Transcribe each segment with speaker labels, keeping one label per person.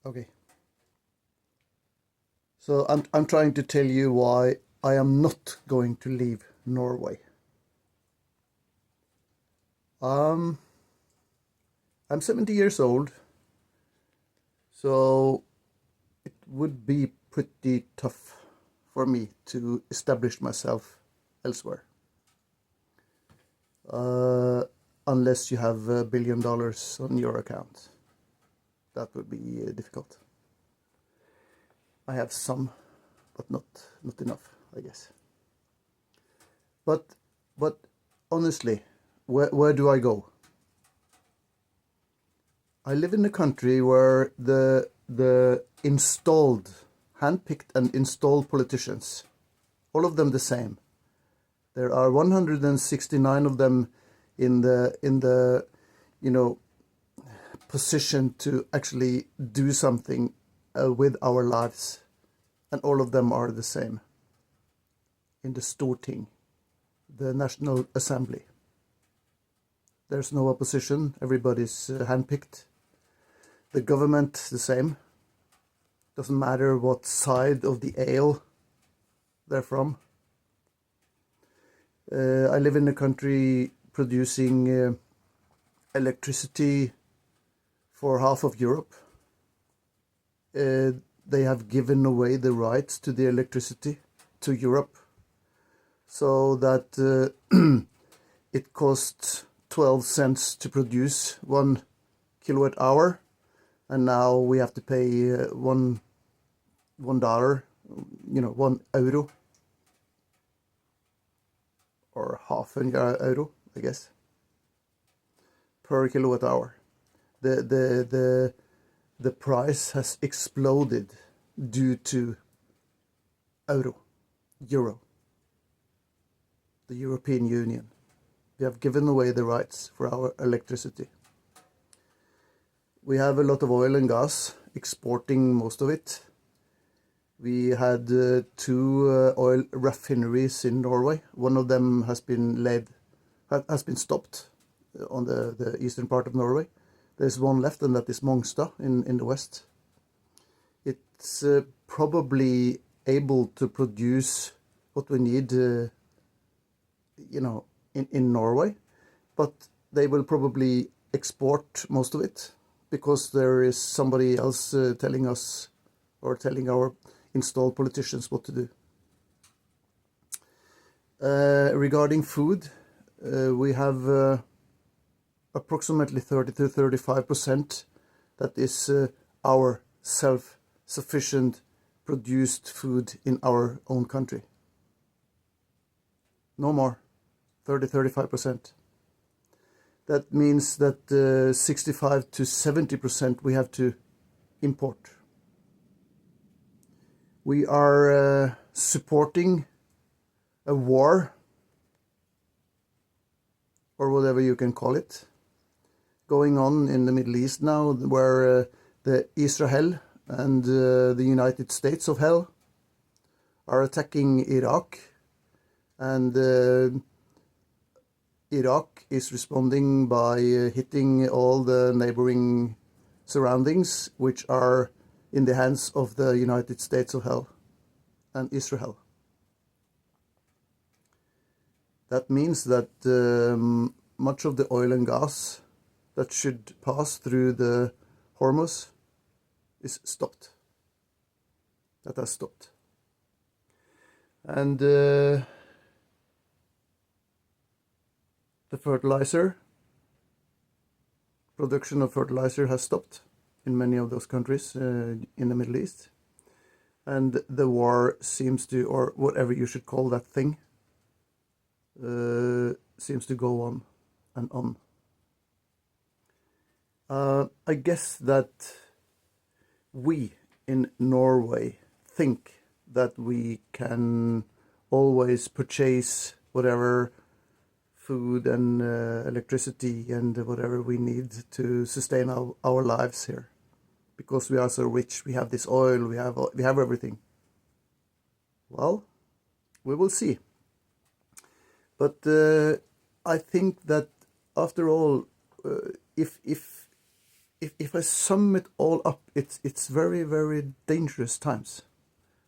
Speaker 1: Okay. So I'm trying to tell you why I am not going to leave Norway. Um, I'm 70 years old, so it would be pretty tough for me to establish myself elsewhere. Uh, Unless you have $1 billion on your account. That would be difficult. I have some, but not enough, I guess. But but honestly, where do I go? I live in a country where the installed, handpicked and installed politicians, all of them the same. There are 169 of them in the you know position to actually do something with our lives, and all of them are the same in the Storting, the National Assembly. There's no opposition, everybody's handpicked. The government, the same. Doesn't matter what side of the aisle they're from. I live in a country producing electricity for half of Europe. They have given away the rights to the electricity to Europe, so that it costs 12 cents to produce 1 kilowatt hour, and now we have to pay $1, €1, or half an euro, I guess, per kilowatt hour. The price has exploded due to euro, the European Union. We have given away the rights for our electricity. We have a lot of oil and gas, exporting most of it. We had two oil refineries in Norway. One of them has been stopped on the eastern part of Norway. There's one left, and that is Mongstad in the west. It's probably able to produce what we need, in Norway, but they will probably export most of it, because there is somebody else telling us, or telling our installed politicians what to do. Regarding food, we have approximately 30 to 35% that is our self-sufficient produced food in our own country. No more. 30-35%. That means that 65 to 70% we have to import. We are supporting a war, or whatever you can call it, going on in the Middle East now, where the Israel and the United States of hell are attacking Iraq, and Iraq is responding by hitting all the neighboring surroundings, which are in the hands of the United States of hell and Israel. That means that much of the oil and gas that should pass through the Hormuz is stopped. That has stopped. And the production of fertilizer has stopped in many of those countries in the Middle East. And the war seems to, or whatever you should call that thing, seems to go on and on. I guess that we in Norway think that we can always purchase whatever food and electricity and whatever we need to sustain our lives here, because we are so rich. We have this oil, we have everything. Well, we will see. But I think that after all, if if I sum it all up, it's very, very dangerous times.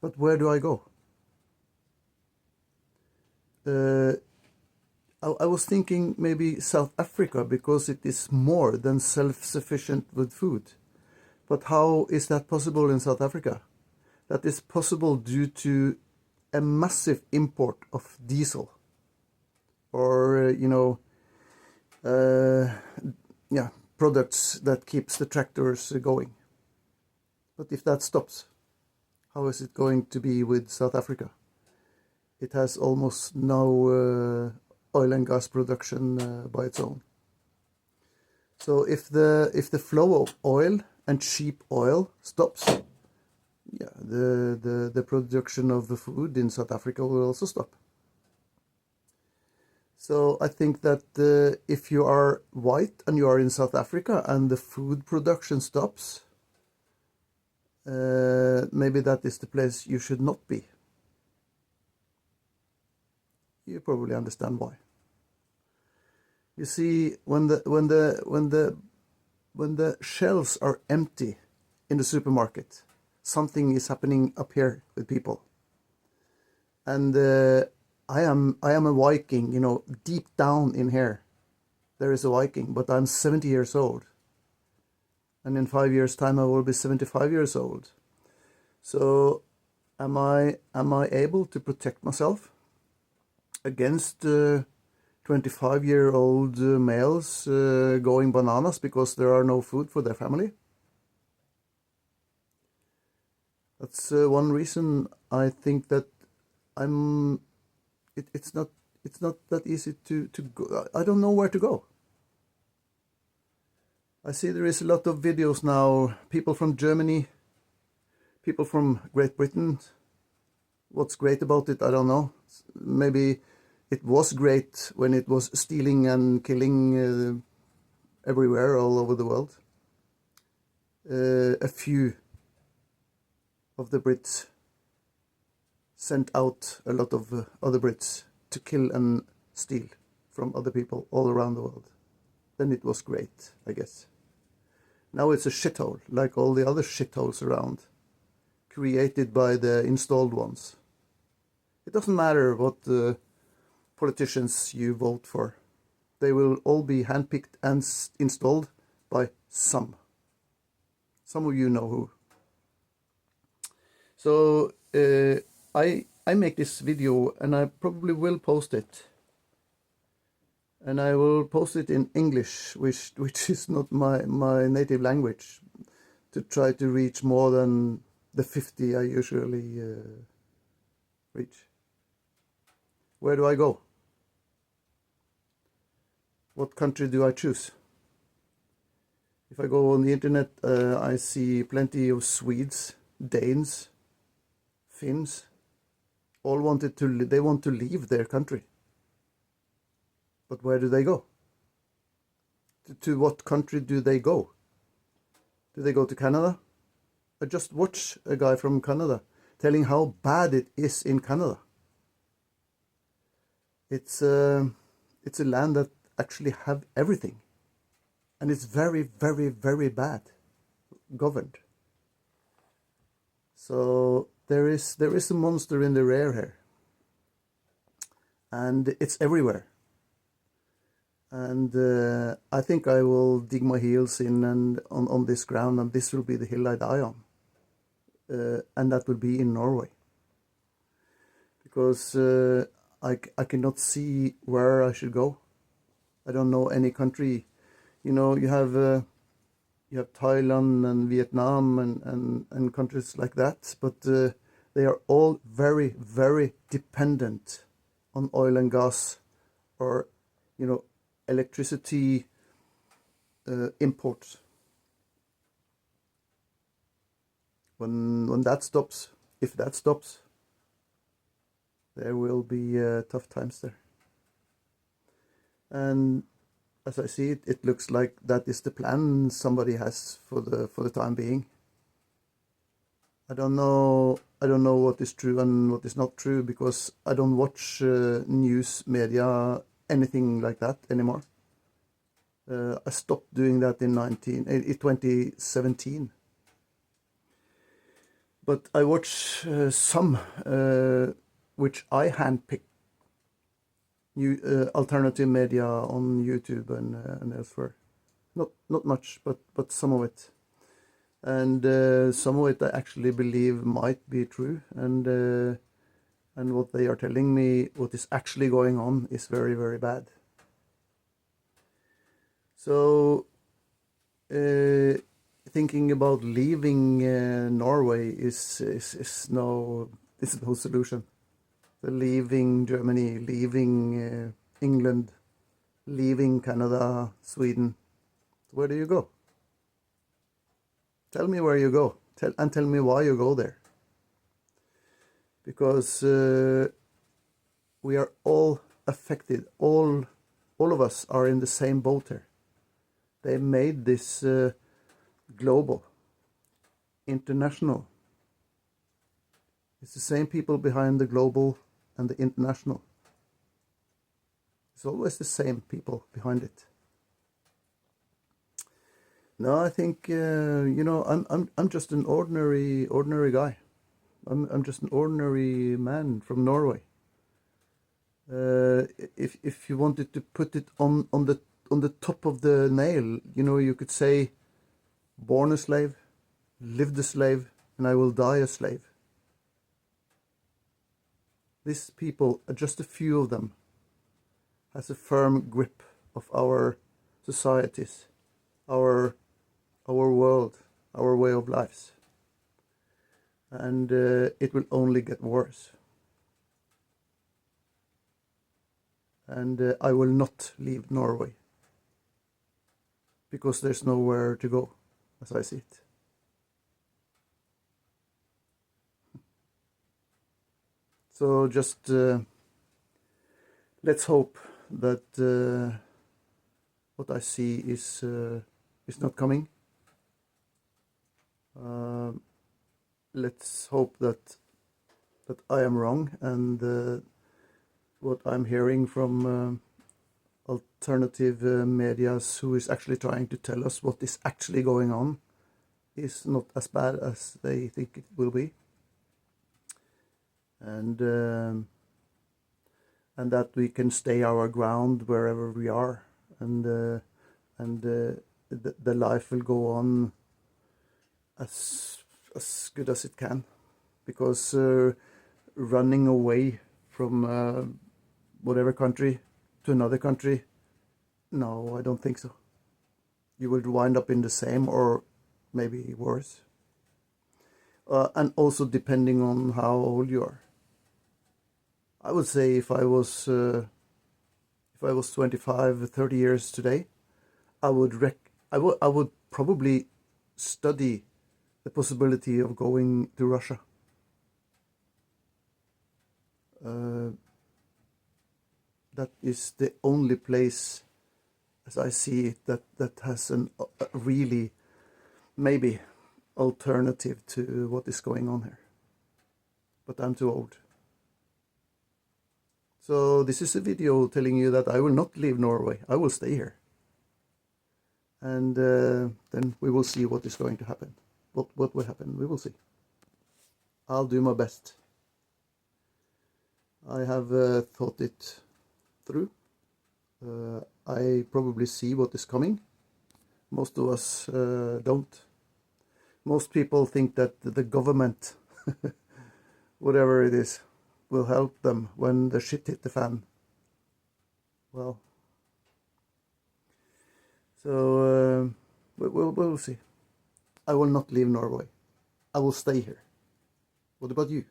Speaker 1: But where do I go? I was thinking maybe South Africa, because it is more than self-sufficient with food. But how is that possible in South Africa? That is possible due to a massive import of diesel, or yeah, products that keeps the tractors going. But if that stops, how is it going to be with South Africa? It has almost no oil and gas production by its own. So if the flow of oil and cheap oil stops, yeah, the production of the food in South Africa will also stop. So I think that if you are white and you are in South Africa and the food production stops, maybe that is the place you should not be. You probably understand why. You see, when the shelves are empty in the supermarket, something is happening up here with people. And I am a Viking, deep down in here. There is a Viking, but I'm 70 years old. And in 5 years' time, I will be 75 years old. So, am I able to protect myself against 25-year-old males going bananas because there are no food for their family? That's one reason I think that it's not that easy to go. I don't know where to go. I see there is a lot of videos now, people from Germany, people from Great Britain. What's great about it, I don't know. Maybe it was great when it was stealing and killing everywhere, all over the world. A few of the Brits sent out a lot of other Brits to kill and steal from other people all around the world. Then it was great, I guess. Now it's a shithole, like all the other shitholes around, created by the installed ones. It doesn't matter what politicians you vote for. They will all be handpicked and installed by some. Some of you know who. So I make this video, and I probably will post it. And I will post it in English, which is not my native language, to try to reach more than the 50 I usually reach. Where do I go? What country do I choose? If I go on the internet, I see plenty of Swedes, Danes, Finns. All they want to leave their country. But where do they go? To what country do they go? Do they go to Canada? I just watched a guy from Canada telling how bad it is in Canada. It's a land that actually have everything. And it's very, very, very bad governed. So there is a monster in the rear here. And it's everywhere. And I think I will dig my heels in and on this ground, and this will be the hill I die on. And that will be in Norway. Because I cannot see where I should go. I don't know any country. You have Thailand and Vietnam and countries like that, but they are all very, very dependent on oil and gas, or electricity imports. When that stops, if that stops, there will be tough times there. And as I see it, it looks like that is the plan somebody has for the time being. I don't know what is true and what is not true, because I don't watch news media, anything like that anymore. I stopped doing that in 2017. But I watch some which I handpick new alternative media on YouTube and elsewhere. Not much, but some of it. And some of it I actually believe might be true, and what they are telling me, what is actually going on, is very, very bad. So thinking about leaving Norway is no solution. Leaving Germany, leaving England, leaving Canada, Sweden. Where do you go? Tell me where you go. Tell me why you go there. Because we are all affected. All of us are in the same boat here. They made this global, international. It's the same people behind the global and the international. It's always the same people behind it. No, I think I'm just an ordinary guy. I'm just an ordinary man from Norway. If you wanted to put it on the top of the nail, you could say, born a slave, lived a slave, and I will die a slave. These people, just a few of them, has a firm grip of our societies, our world, our way of lives. And it will only get worse. And I will not leave Norway, because there's nowhere to go, as I see it. So just let's hope that what I see is not coming. Let's hope that I am wrong, and what I'm hearing from alternative medias, who is actually trying to tell us what is actually going on, is not as bad as they think it will be. And that we can stay our ground wherever we are, and the life will go on as good as it can, because running away from whatever country to another country, no, I don't think so. You will wind up in the same, or maybe worse. And also depending on how old you are. I would say if I was 25, 30 years today, I would probably study the possibility of going to Russia. That is the only place, as I see it, that has a really, maybe, alternative to what is going on here. But I'm too old. So this is a video telling you that I will not leave Norway. I will stay here. And then we will see what is going to happen. What will happen, we will see. I'll do my best. I have thought it through. I probably see what is coming. Most of us don't. Most people think that the government, whatever it is, will help them when the shit hit the fan. Well, so we'll see. I will not leave Norway. I will stay here. What about you?